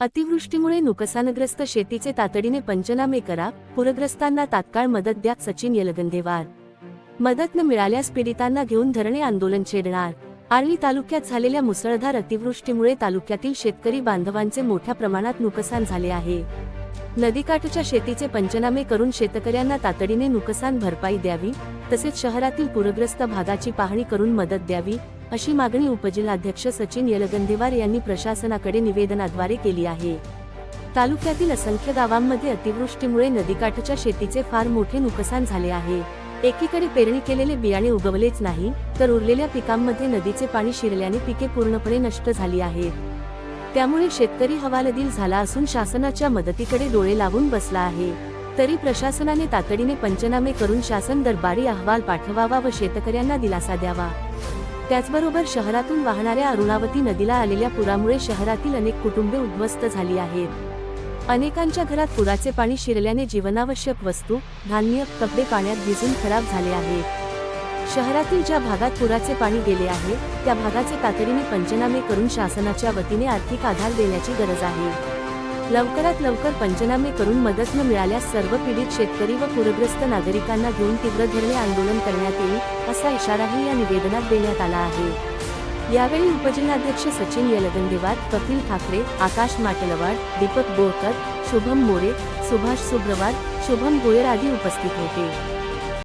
अतिवृष्टीमुळे नुकसानग्रस्त शेतीचे तातडीने पंचनामे करा, पूरग्रस्तांना तात्काळ मदत द्या. सचिन येलगंदेवार. मदत न मिळाल्यास पीडितांना घेऊन धरणे आंदोलन छेडणार. आर्णी तालुक्यात झालेल्या मुसळधार अतिवृष्टीमुळे तालुक्यातील शेतकरी बांधवांचे मोठ्या प्रमाणात नुकसान झाले आहे. नदीकाठच्या शेतीचे पंचनामे करून शेतकऱ्यांना तातडीने नुकसान भरपाई द्यावी, तसेच शहरातील पूरग्रस्त भागाची पाहणी करून मदत द्यावी, अशी मागणी उपजिल्हाध्यक्ष सचिन येलगंदेवार यांनी प्रशासनाकडे निवेदनाद्वारे केली आहे. तालुक्यातील असंख्य गावांमध्ये अतिवृष्टीमुळे नदीकाठच्या शेतीचे फार मोठे नुकसान झाले आहे. एकीकडे पेरणी केलेले बियाणे उगवलेच नाही, तर उरलेल्या पिकांमध्ये नदीचे पाणी शिरल्याने पिके पूर्णपणे नष्ट झाली आहेत. त्यामुळे शेतकरी हवालदिल झाला असून शासनाच्या मदतीकडे डोळे लावून बसला आहे. तरी प्रशासनाने तातडीने पंचनामे करून शासन दरबारी अहवाल पाठवावा व शेतकऱ्यांना दिलासा द्यावा. त्याचबरोबर शहरातून वाहणाऱ्या अरुणावती नदीला आलेल्या पुरामुळे शहरातील अनेक कुटुंबे उद्ध्वस्त झाली आहेत. अनेकांच्या घरात पुराचे पाणी शिरल्याने जीवनावश्यक वस्तू, धान्य, कपडे पाण्यात भिजून खराब झाले आहेत. शहरातील ज्या भागात पुराचे पाणी गेले आहे, त्या भागाचे तातडीने पंचनामे करून शासनाच्या वतीने आर्थिक आधार देण्याची गरज आहे. लवकरात लवकर पंचनामे करून मदत न मिळाल्यास सर्व पीडित शेतकरी व पूरग्रस्त नागरिकांना घेऊन तीव्र धरणे आंदोलन करण्यात येईल, असा इशाराही या निवेदनात देण्यात आला आहे. यावेळी उपजिल्हाध्यक्ष सचिन येलगंदेवार, कपिल ठाकरे, आकाश माटलवाड, दीपक बोरकर, शुभम मोरे, सुभाष सुब्रवार, शुभम गोयर आदी उपस्थित होते.